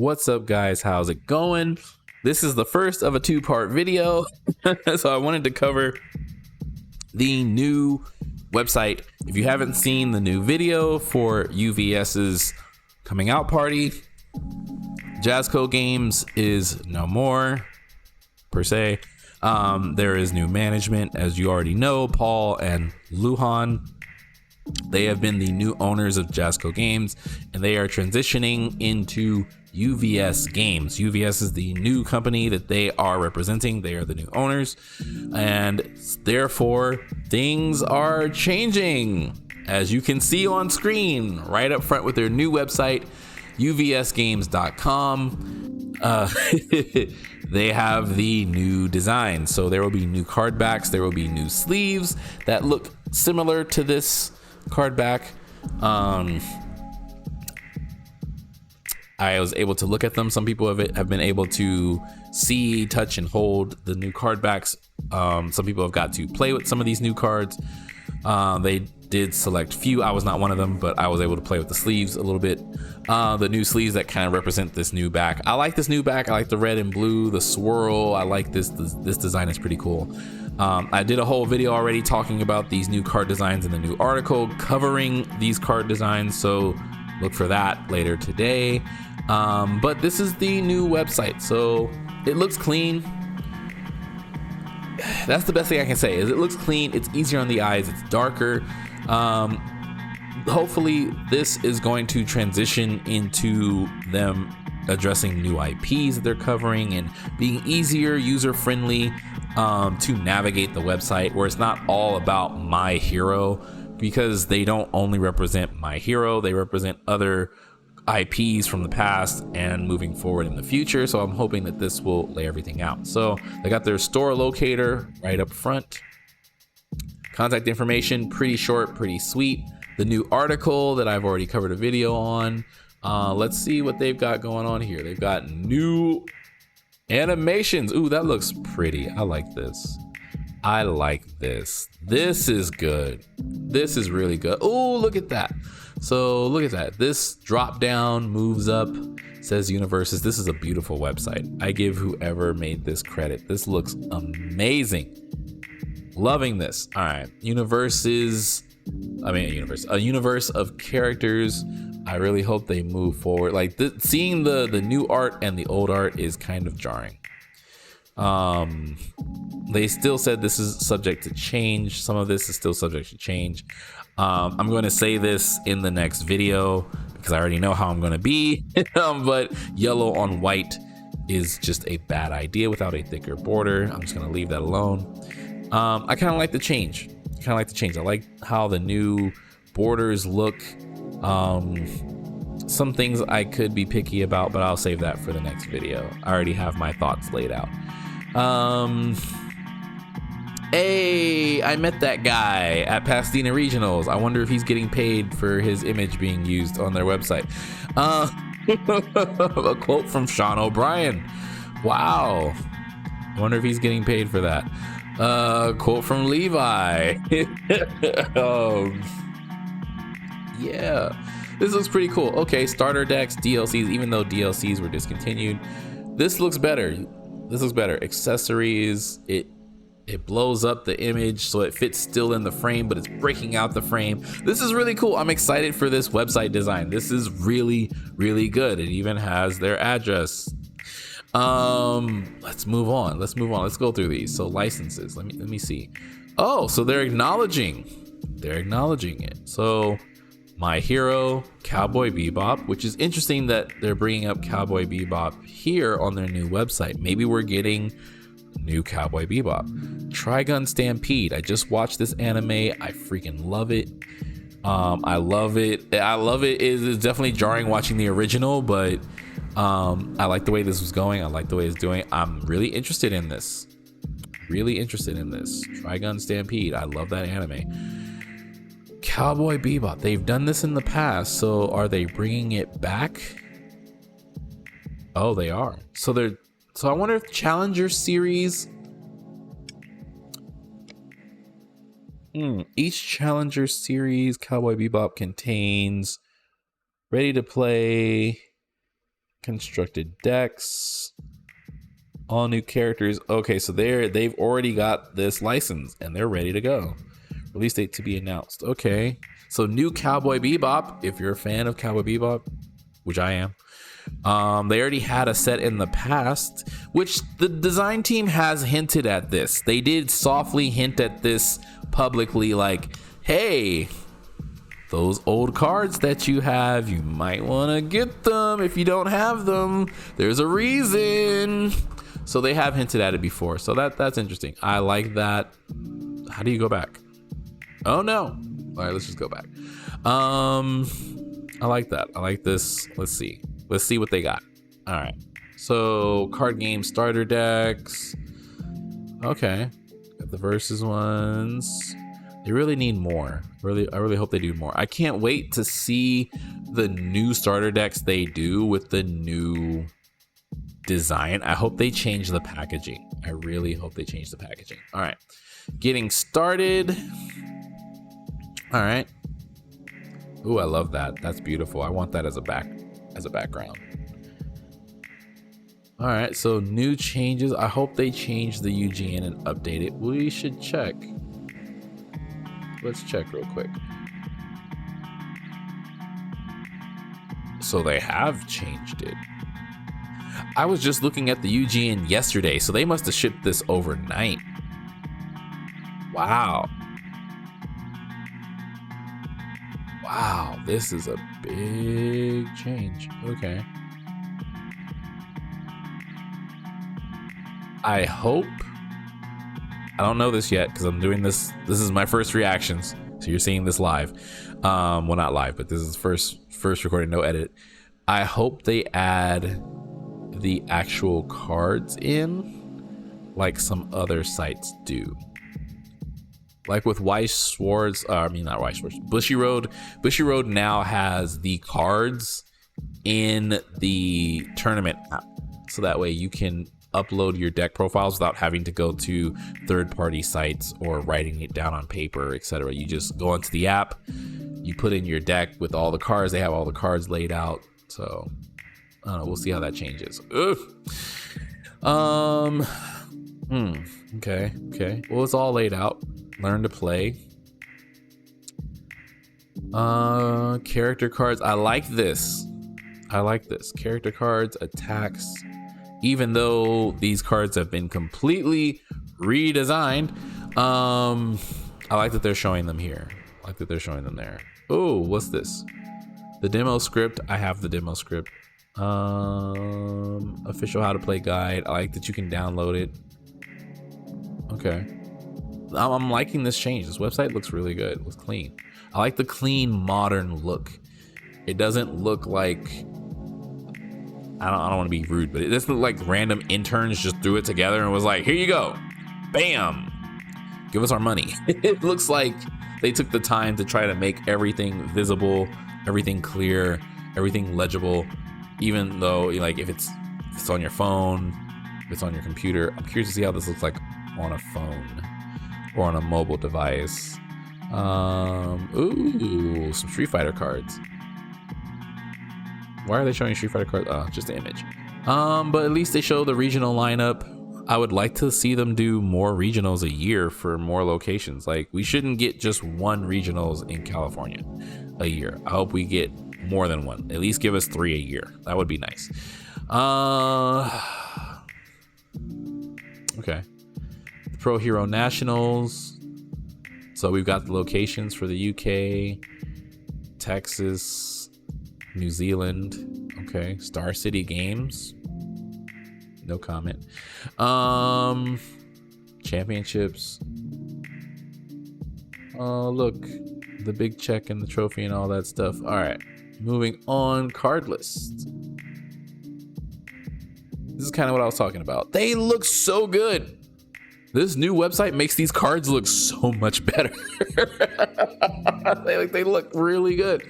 What's up, guys? How's it going? This is the first of a two-part video. So I wanted to cover the new website. If you haven't seen the new video for UVS's coming out party, JascoGames is no more, per se. There is new management, as you already know. Paul and Luhan, they have been the new owners of JascoGames, and they are transitioning into UVSgames. UVS is the new company that they are representing. They are the new owners, and therefore things are changing, as you can see on screen right up front with their new website, UVSgames.com. They have the new design, so there will be new card backs, there will be new sleeves that look similar to this card back. I was able to look at them. Some people have been able to see, touch, and hold the new card backs. Some people have got to play with some of these new cards. They did select few. I was not one of them, but I was able to play with the sleeves a little bit. The new sleeves that kind of represent this new back. I like this new back. I like the red and blue, the swirl. I like this design is pretty cool. I did a whole video already talking about these new card designs in the new article covering these card designs, so look for that later today. But this is the new website, so it looks clean. That's the best thing I can say, is it looks clean. It's easier on the eyes. It's darker. Hopefully this is going to transition into them addressing new IPs that they're covering and being easier, user-friendly to navigate the website, where it's not all about My Hero, because they don't only represent My Hero, they represent other IPs from the past and moving forward in the future. So I'm hoping that this will lay everything out. So they got their store locator right up front. Contact information, pretty short, pretty sweet. The new article that I've already covered a video on. Let's see what they've got going on here. They've got new animations. Ooh, that looks pretty. I like this. I like this. This is good. This is really good. Oh, look at that. So look at that. This drop down moves up, says universes. This is a beautiful website. I give whoever made this credit. This looks amazing. Loving this. All right. A universe of characters. I really hope they move forward. Like seeing the new art and the old art is kind of jarring. They still said this is subject to change. Some of this is still subject to change. I'm going to say this in the next video because I already know how I'm going to be. But yellow on white is just a bad idea without a thicker border. I'm just going to leave that alone. I kind of like the change. I like how the new borders look. Some things I could be picky about, but I'll save that for the next video. I already have my thoughts laid out. Hey, I met that guy at Pasadena Regionals. I wonder if he's getting paid for his image being used on their website. A quote from Sean O'Brien. Wow. I wonder if he's getting paid for that. Quote from Levi. Yeah, this looks pretty cool. Okay, starter decks, DLCs, even though DLCs were discontinued. This looks better. Accessories, it blows up the image so it fits still in the frame, but it's breaking out the frame. This is really cool. I'm excited for this website design. This is really, really good. It even has their address. Let's move on. Let's go through these. So licenses, let me see. Oh, so they're acknowledging it. So My Hero, Cowboy Bebop, which is interesting that they're bringing up Cowboy Bebop here on their new website. Maybe we're getting new Cowboy Bebop. Trigun Stampede. I just watched this anime. I freaking love it. I love it. It is definitely jarring watching the original, but I like the way this was going. I like the way it's doing. I'm really interested in this. Trigun Stampede. I love that anime. Cowboy Bebop. They've done this in the past, so are they bringing it back? Oh, they are. So I wonder if Challenger series. Each Challenger series Cowboy Bebop contains ready to play Constructed decks. All new characters. Okay, so they've already got this license and they're ready to go. Release date to be announced. Okay, so new Cowboy Bebop. If you're a fan of Cowboy Bebop, which I am, they already had a set in the past, which the design team has hinted at this. They did softly hint at this publicly, like, hey, those old cards that you have, you might want to get them. If you don't have them, there's a reason. So they have hinted at it before. So that's interesting. I like that. How do you go back? Oh no. All right, let's just go back. I like that. I like this. Let's see what they got. All right. So card game starter decks. Okay. Got the versus ones. They really need more. I really hope they do more. I can't wait to see the new starter decks they do with the new design. I hope they change the packaging. I really hope they change the packaging. All right, getting started. All right. Ooh, I love that. That's beautiful. I want that as a background. All right, so new changes. I hope they change the UGN and update it. We should check. Let's check real quick. So they have changed it. I was just looking at the UGN yesterday, so they must have shipped this overnight. Wow. Wow, this is a big change. Okay. I hope, I don't know this yet because I'm doing this. This is my first reactions. So you're seeing this live. Well, not live, but this is first recording, no edit. I hope they add the actual cards in like some other sites do. Like with Weiss Swords, not Weiss Swords, Bushy Road. Bushy Road now has the cards in the tournament app. So that way you can upload your deck profiles without having to go to third-party sites or writing it down on paper, etc. You just go into the app, you put in your deck with all the cards. They have all the cards laid out. So I don't know, we'll see how that changes. Okay. Well, it's all laid out. Learn to play. Character cards. I like this. Character cards, attacks. Even though these cards have been completely redesigned, I like that they're showing them here. I like that they're showing them there. Oh, what's this? The demo script. I have the demo script. Official how to play guide. I like that you can download it. Okay. I'm liking this change. This website looks really good. It looks clean. I like the clean, modern look. It doesn't look like, I don't want to be rude, but it doesn't look like random interns just threw it together and was like, here you go. Bam. Give us our money. It looks like they took the time to try to make everything visible, everything clear, everything legible, even though, like, if it's on your phone, if it's on your computer. I'm curious to see how this looks like on a phone or on a mobile device. Ooh, some Street Fighter cards. Why are they showing Street Fighter cards? Oh, just the image. But at least they show the regional lineup. I would like to see them do more regionals a year for more locations. Like, we shouldn't get just one regionals in California a year. I hope we get more than one. At least give us 3 a year. That would be nice. Okay. The Pro Hero Nationals. So we've got the locations for the UK, Texas, New Zealand. Okay. Star City Games. No comment. Championships. Oh, look. The big check and the trophy and all that stuff. All right. Moving on. Card list. This is kind of what I was talking about. They look so good. This new website makes these cards look so much better. they look really good.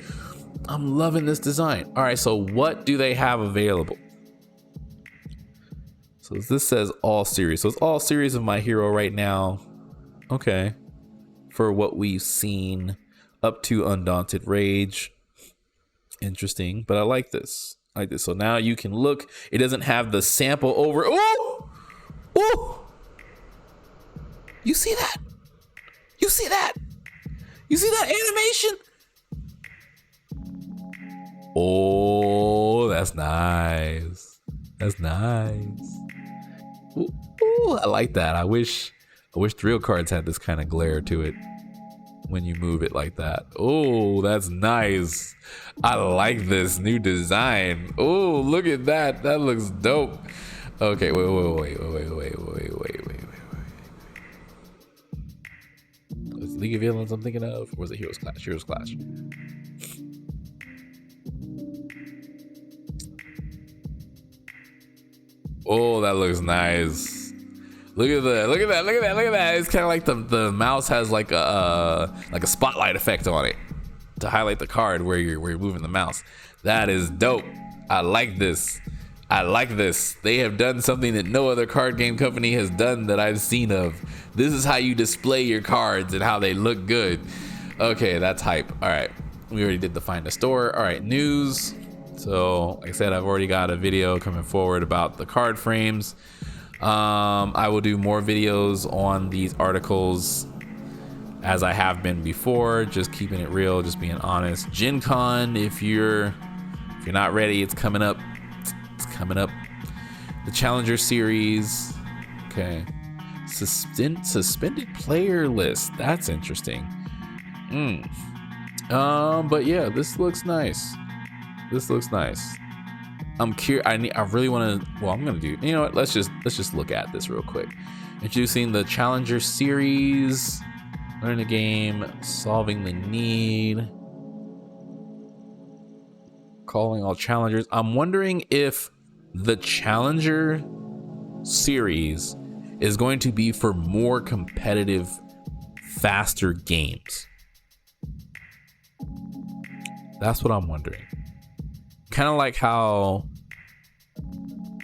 I'm loving this design. All right, so what do they have available? So this says all series. So it's all series of My Hero right now. Okay. For what we've seen up to Undaunted Rage. Interesting, but I like this. like this. So now you can look. It doesn't have the sample over. Oh, oh! You see that? You see that? You see that animation? Oh, that's nice. That's nice. Ooh, I like that. I wish the real cards had this kind of glare to it when you move it like that. Oh, that's nice. I like this new design. Oh, look at that. That looks dope. Okay, wait. Is League of Villains I'm thinking of? Or was it Heroes Clash? Heroes Clash. Oh, that looks nice. Look at that. Look at that. Look at that. Look at that. It's kind of like the mouse has like a spotlight effect on it to highlight the card where you're moving the mouse. That is dope. I like this. I like this. They have done something that no other card game company has done that I've seen of. This is how you display your cards and how they look good. Okay, that's hype. All right. We already did the find a store. All right, news. So like I said, I've already got a video coming forward about the card frames. I will do more videos on these articles as I have been before, just keeping it real, just being honest. Gen Con, if you're not ready, it's coming up. It's coming up. The Challenger Series. Okay. Suspended player list. That's interesting. But yeah, this looks nice. This looks nice. I'm curious. I really want to. Well, I'm gonna do. You know what? Let's just look at this real quick. Introducing the Challenger Series. Learn the game. Solving the need. Calling all challengers. I'm wondering if the Challenger Series is going to be for more competitive, faster games. That's what I'm wondering. Kind of like how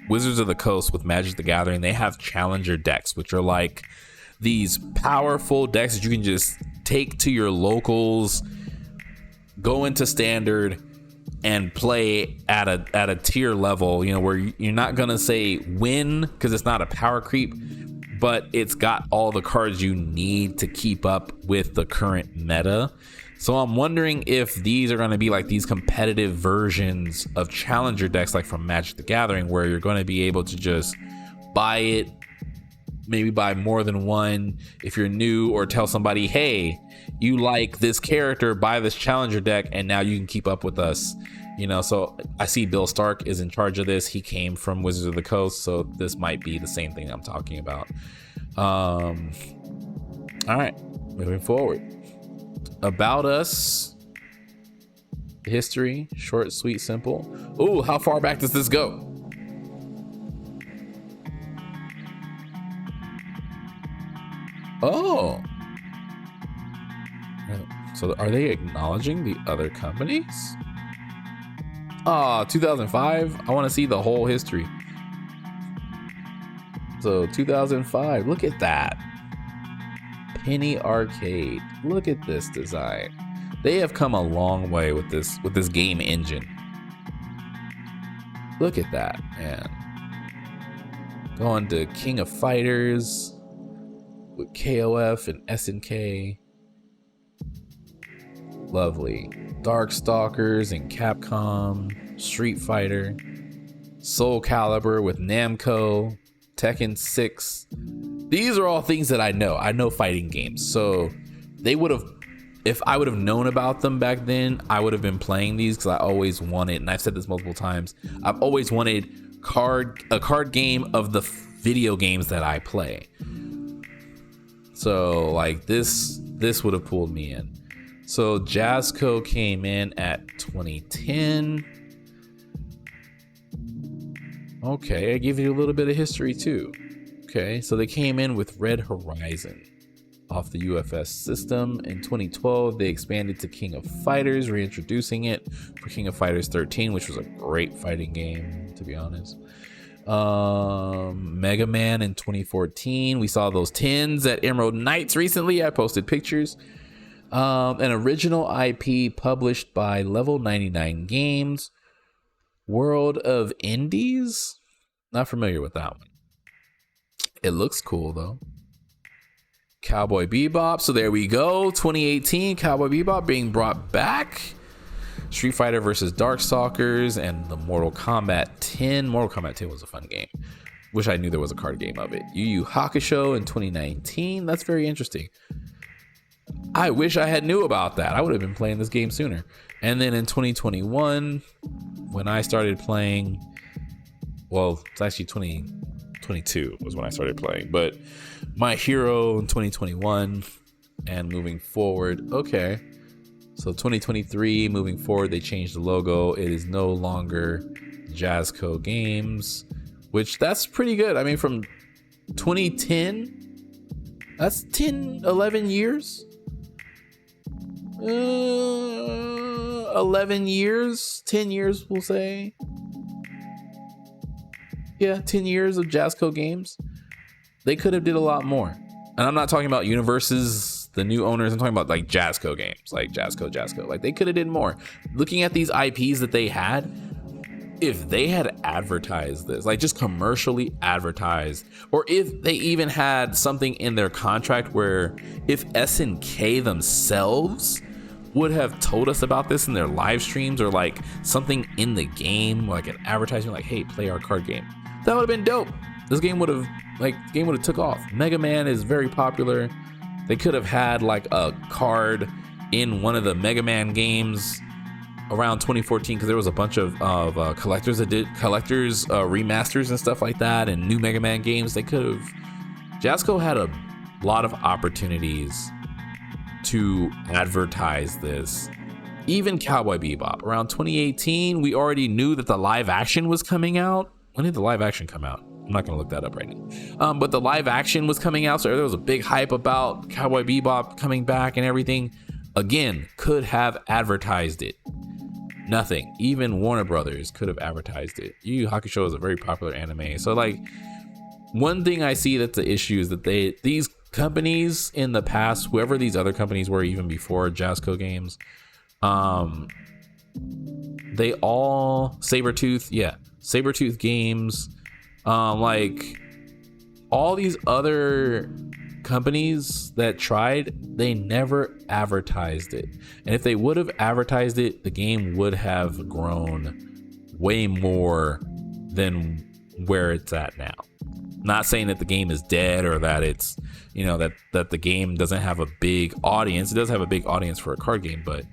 Wizards of the Coast with Magic the Gathering, they have challenger decks, which are like these powerful decks that you can just take to your locals, go into standard, and play at a tier level, you know, where you're not gonna say win because it's not a power creep, but it's got all the cards you need to keep up with the current meta. So I'm wondering if these are going to be like these competitive versions of challenger decks, like from Magic the Gathering, where you're going to be able to just buy it, maybe buy more than one if you're new, or tell somebody, hey, you like this character, buy this challenger deck, and now you can keep up with us. You know, so I see Bill Stark is in charge of this. He came from Wizards of the Coast, so this might be the same thing I'm talking about. All right, moving forward. About us, history, short, sweet, simple. Ooh, how far back does this go? Oh, so are they acknowledging the other companies? 2005. I want to see the whole history. So 2005, look at that. Penny Arcade. Look at this design. They have come a long way with this game engine. Look at that, man. Going to King of Fighters with KOF and SNK. Lovely. Darkstalkers and Capcom, Street Fighter, Soul Calibur with Namco, Tekken 6. These are all things that I know. I know fighting games. So they would have, if I would have known about them back then, I would have been playing these because I always wanted, and I've said this multiple times, I've always wanted a card game of the video games that I play. So like this would have pulled me in. So Jasco came in at 2010. Okay, I give you a little bit of history too. Okay, so they came in with Red Horizon off the UFS system. In 2012, they expanded to King of Fighters, reintroducing it for King of Fighters 13, which was a great fighting game, to be honest. Mega Man in 2014. We saw those tins at Emerald Knights recently. I posted pictures. An original IP published by Level 99 Games. World of Indies? Not familiar with that one. It looks cool though. Cowboy Bebop. So there we go. 2018 Cowboy Bebop being brought back. Street Fighter versus Darkstalkers and the Mortal Kombat 10. Mortal Kombat 10 was a fun game. Wish I knew there was a card game of it. Yu Yu Hakusho in 2019. That's very interesting. I wish I had knew about that. I would have been playing this game sooner. And then in 2021, when I started playing, well, it's actually 2022 was when I started playing, but My Hero in 2021 and moving forward. Okay. So 2023, moving forward, they changed the logo. It is no longer JascoGames, which that's pretty good. I mean, from 2010, that's 10, 11 years. 11 years, 10 years, we'll say. Yeah, 10 years of JascoGames. They could have did a lot more. And I'm not talking about Universes, the new owners. I'm talking about like JascoGames, like Jasco. Like they could have did more. Looking at these IPs that they had, if they had advertised this, like just commercially advertised, or if they even had something in their contract where if SNK themselves would have told us about this in their live streams, or like something in the game, like an advertisement, like, hey, play our card game, that would have been dope. This game would have took off. Mega Man is very popular. They could have had like a card in one of the Mega Man games around 2014, because there was a bunch of collectors that did remasters and stuff like that, and new Mega Man games. They could have. Jasco had a lot of opportunities to advertise this. Even Cowboy Bebop around 2018, we already knew that the live action was coming out. When did the live action come out? I'm not gonna look that up right now. But the live action was coming out, so there was a big hype about Cowboy Bebop coming back and everything. Again, could have advertised it. Nothing. Even Warner Brothers could have advertised it. Yu Yu Hakusho is a very popular anime. So like, one thing I see that's the issue is that these companies in the past, whoever these other companies were even before JascoGames, they all Sabretooth Games, like all these other companies that tried, they never advertised it. And if they would have advertised it, the game would have grown way more than where it's at now. Not saying that the game is dead, or that it's, you know, that the game doesn't have a big audience. It does have a big audience for a card game, but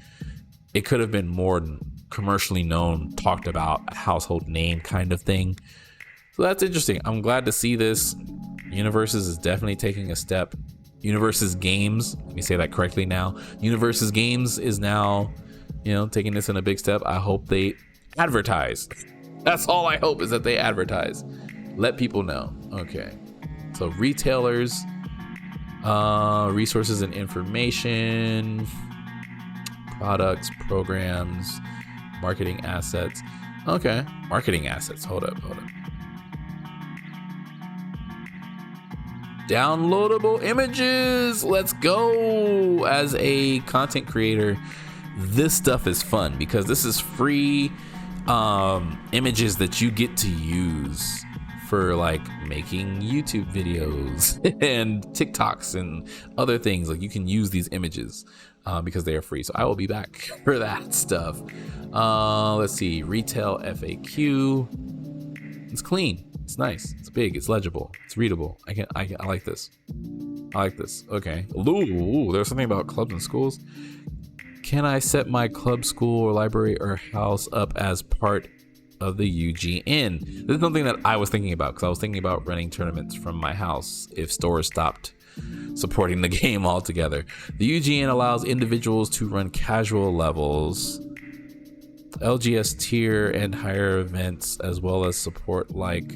it could have been more commercially known, talked about, a household name kind of thing. So that's interesting. I'm glad to see this. Universes is definitely taking a step. UVSgames, let me say that correctly now. UVSgames is now, you know, taking this in a big step. I hope they advertise. That's all I hope, is that they advertise. Let people know. Okay. So retailers, resources and information, products, programs, marketing assets. Okay. Marketing assets. Hold up. Downloadable images. Let's go. As a content creator, this stuff is fun because this is free images that you get to use for like making YouTube videos and TikToks and other things. Like, you can use these images because they are free. So I will be back for that stuff. Let's see. Retail FAQ. It's clean. It's nice. It's big. It's legible. It's readable. I like this. I like this. Okay. Ooh, there's something about clubs and schools. Can I set my club, school, or library or house up as part of the UGN? This is something that I was thinking about, because I was thinking about running tournaments from my house if stores stopped supporting the game altogether. The UGN allows individuals to run casual levels, LGS tier and higher events, as well as support like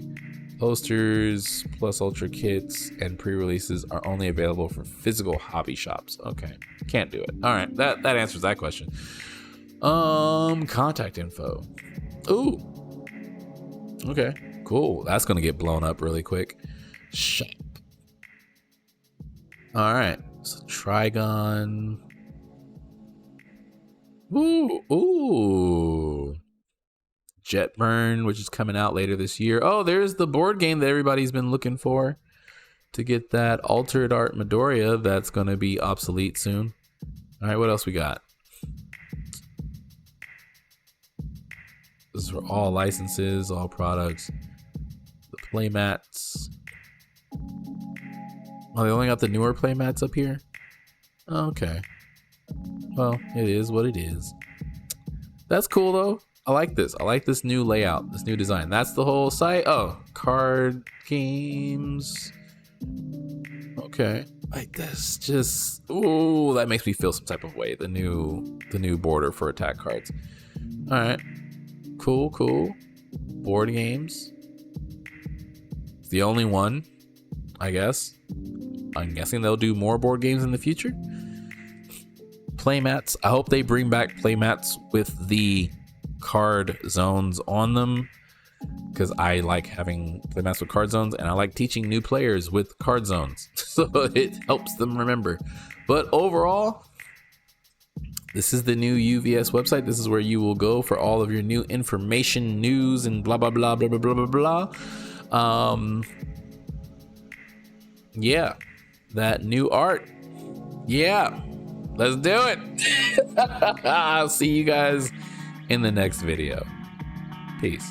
posters, plus ultra kits, and pre-releases are only available for physical hobby shops. Okay, can't do it. All right, that answers that question. Contact info. Ooh, okay, cool. That's gonna get blown up really quick. Shop. All right, so Trigon. Ooh. Jetburn, which is coming out later this year. Oh, there's the board game that everybody's been looking for to get that Altered Art Midoriya that's going to be obsolete soon. All right, what else we got? This is for all licenses, all products. The playmats. Oh, they only got the newer playmats up here? Okay. Well, it is what it is. That's cool though. I like this. I like this new layout, this new design. That's the whole site. Oh, card games. Okay. Like this just, ooh, that makes me feel some type of way. The new border for attack cards. All right. Cool. Board games. It's the only one, I guess. I'm guessing they'll do more board games in the future. Playmats. I hope they bring back playmats with the card zones on them, because I like having playmats with card zones, and I like teaching new players with card zones, so it helps them remember. But overall, this is the new UVS website. This is where you will go for all of your new information, news, and blah blah blah blah blah blah blah blah. Yeah, that new art. Yeah, let's do it. I'll see you guys in the next video. Peace.